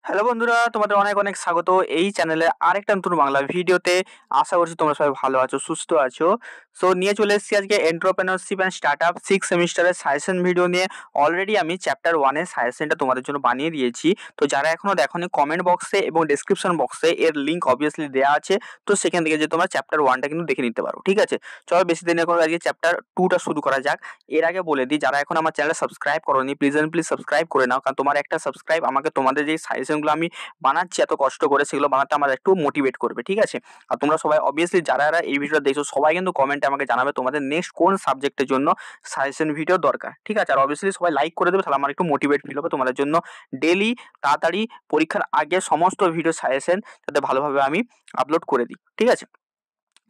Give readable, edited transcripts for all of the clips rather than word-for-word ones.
Hello বন্ধুরা, তোমাদের অনেক অনেক স্বাগত এই চ্যানেলে আরেকটা নতুন বাংলা ভিডিওতে। আশা করছি তোমরা সবাই ভালো আছো, সুস্থ আছো। সো নিয়ে চলে এসেছি আজকে এন্টারপ্রেনারশিপ অ্যান্ড স্টার্টআপ 6 সেমিস্টারের সাজেশন ভিডিও নিয়ে। অলরেডি আমি চ্যাপ্টার 1 এর সাজেশনটা তোমাদের জন্য বানিয়ে দিয়েছি। তো যারা এখনো দেখোনি, কমেন্ট বক্সে এবং ডেসক্রিপশন বক্সে এর লিংক অবভিয়াসলি দেওয়া আছে। তো সেখান থেকে যে তোমরা চ্যাপ্টার 1টা কিন্তু দেখে নিতে পারো, ঠিক আছে? চলো বেশি দিন না করে আজকে চ্যাপ্টার 2টা শুরু করা যাক। এর আগে বলে দিই, যারা এখন আমার চ্যানেল সাবস্ক্রাইব করোনি, প্লিজ এন্ড প্লিজ সাবস্ক্রাইব করে নাও, কারণ তোমার একটা সাবস্ক্রাইব আমাকে তোমাদের যে সাজেশনগুলো আমি বানাচ্ছি এত কষ্ট করে, সেগুলো বানাতে আমার একটু মোটিভেট করবে, ঠিক আছে? আর তোমরা সবাই অবভিয়াসলি যারা এই ভিডিওটা দেখছো সবাই কিন্তু কমেন্টে আমাকে জানাবে তোমাদের নেক্সট কোন সাবজেক্টের জন্য সাজেশন ভিডিও দরকার, ঠিক আছে? আর অবভিয়াসলি সবাই লাইক করে দেবে, তাহলে আমার একটু মোটিভেট ফিল হবে তোমাদের জন্য ডেলি তাড়াতাড়ি পরীক্ষার আগে সমস্ত ভিডিও সাজেশন যাতে ভালোভাবে আমি আপলোড করে দিই, ঠিক আছে?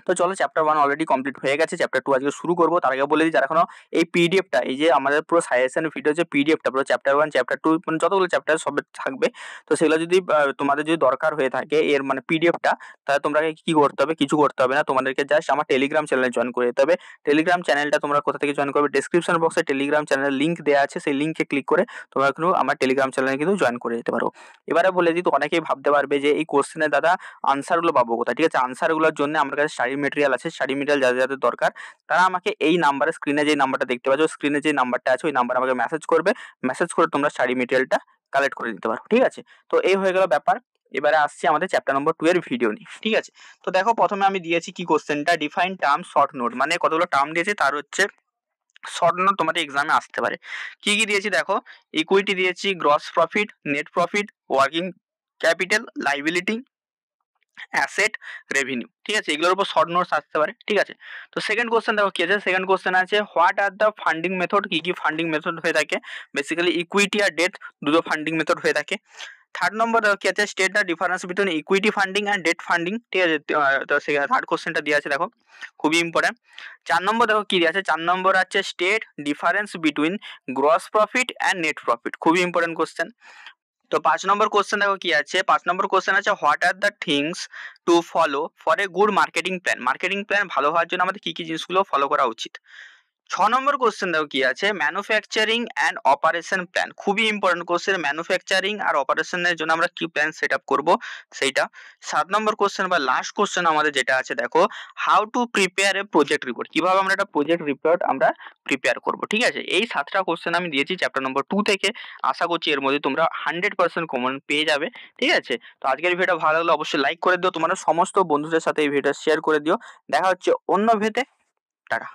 তো চলো, চ্যাপ্টার 1 অলরেডি কমপ্লিট হয়ে গেছে, চ্যাপ্টার 2 আজকে শুরু করবো। তার আগে বলে দিই, যারা এখনো এই পিডিএফটা, এই যে আমাদের পুরো সাজেশন ভিডিও যে পিডিএফটা, পুরো চ্যাপ্টার 1 চ্যাপ্টার 2 মানে যতগুলো চ্যাপ্টার সব থাকবে, তো সেগুলো যদি তোমাদের যদি দরকার হয়ে থাকে এর মানে পিডিএফটা, তাহলে তোমরা কি করতে হবে? কিছু করতে হবে না, তোমাদেরকে জাস্ট আমার টেলিগ্রাম চ্যানেলে জয়েন করে যেতে হবে। টেলিগ্রাম চ্যানেলটা তোমরা কোথা থেকে জয়েন করবে? ডেসক্রিপশন বক্সে টেলিগ্রাম চ্যানেলের লিঙ্ক দেওয়া আছে, সেই লিঙ্কে ক্লিক করে তোমরা কিন্তু আমার টেলিগ্রাম চ্যানেলে কিন্তু জয়েন করে যেতে পারো। এবারে বলে দিই, তো অনেকেই ভাবতে পারবে যে এই কোশ্চেনের দাদা আনসারগুলো পাবো কোথায়? ঠিক আছে, আনসারগুলোর জন্য আমার কাছে স্টাডি মেটেরিয়াল আছে। স্টাডি মেটেরিয়াল যাদের যাদের দরকার তারা আমাকে এই নাম্বারে, স্ক্রিনে যে নাম্বারটা দেখতে পাচ্ছ, স্ক্রিনে যে নাম্বারটা আছে ওই নাম্বারে আমাকে মেসেজ করবে। মেসেজ করে তোমরা স্টাডি মেটেরিয়ালটা কালেক্ট করে নিতে পারো, ঠিক আছে? তো এই হয়ে গেল ব্যাপার। এবারে আসছি আমাদের চ্যাপ্টার নম্বর 2 এর ভিডিও নিয়ে, ঠিক আছে? তো দেখো, প্রথমে আমি দিয়েছি কি কোশ্চেনটা, ডিফাইন টার্ম শর্ট নোট, মানে কতগুলো টার্ম দিয়েছি তার হচ্ছে শর্ট নোট তোমাদের এক্সামে আসতে পারে। কি কি দিয়েছি দেখো, ইকুইটি দিয়েছি, gross profit, net profit, working capital, liability, asset, revenue, ঠিক আছে? এগুলোর উপর শর্ট নোটস আসতে পারে, ঠিক আছে? তো সেকেন্ড কোশ্চেন দেখো কি আছে, সেকেন্ড কোশ্চেন আছে what are the funding method, কি কি ফান্ডিং মেথড হয়ে থাকে? বেসিক্যালি ইকুইটি আর ডেট দুটো ফান্ডিং মেথড হয়ে থাকে। থার্ড নম্বর দেখো কি আছে, state the difference between equity funding and debt funding, ঠিক আছে? তো সেখানে থার্ড কোশ্চেনটা দিয়ে আছে দেখো, খুবই ইম্পর্টেন্ট। 4 নম্বর দেখো কি দিয়ে আছে, 4 নম্বর আছে state difference between gross profit and net profit, খুবই ইম্পর্টেন্ট কোশ্চেন। তো 5 নম্বর কোশ্চেন দেখো কি আছে, 5 নম্বর কোশ্চেন আছে what are the things to follow for a good marketing plan, marketing plan ভালো হওয়ার জন্য আমাদের কি কি জিনিসগুলো ফলো করা উচিত। 6 নম্বর কোশ্চেন দেখো কি আছে, ম্যানুফ্যাকচারিং অ্যান্ড অপারেশন প্ল্যান, খুবই ইম্পর্টেন্ট কোশ্চেন। ম্যানুফ্যাকচারিং আর অপারেশনের জন্য আমরা কি প্ল্যান সেট আপ করবো সেইটা। 7 নম্বর কোশ্চেন বা লাস্ট কোশ্চেন আমাদের যেটা আছে দেখো, how to prepare a project report, কিভাবে আমরা একটা প্রজেক্ট রিপোর্ট আমরা প্রিপেয়ার করবো, ঠিক আছে? এই 7টা কোশ্চেন আমি দিয়েছি চ্যাপ্টার নম্বর 2 থেকে। আশা করছি এর মধ্যে তোমরা 100% কমন পেয়ে যাবে, ঠিক আছে? তো আজকের ভিডিওটা ভালো লাগলে অবশ্যই লাইক করে দিও, তোমার সমস্ত বন্ধুদের সাথে এই ভিডিওটা শেয়ার করে দিও। দেখা হচ্ছে অন্য ভিডিওতে। টাটা।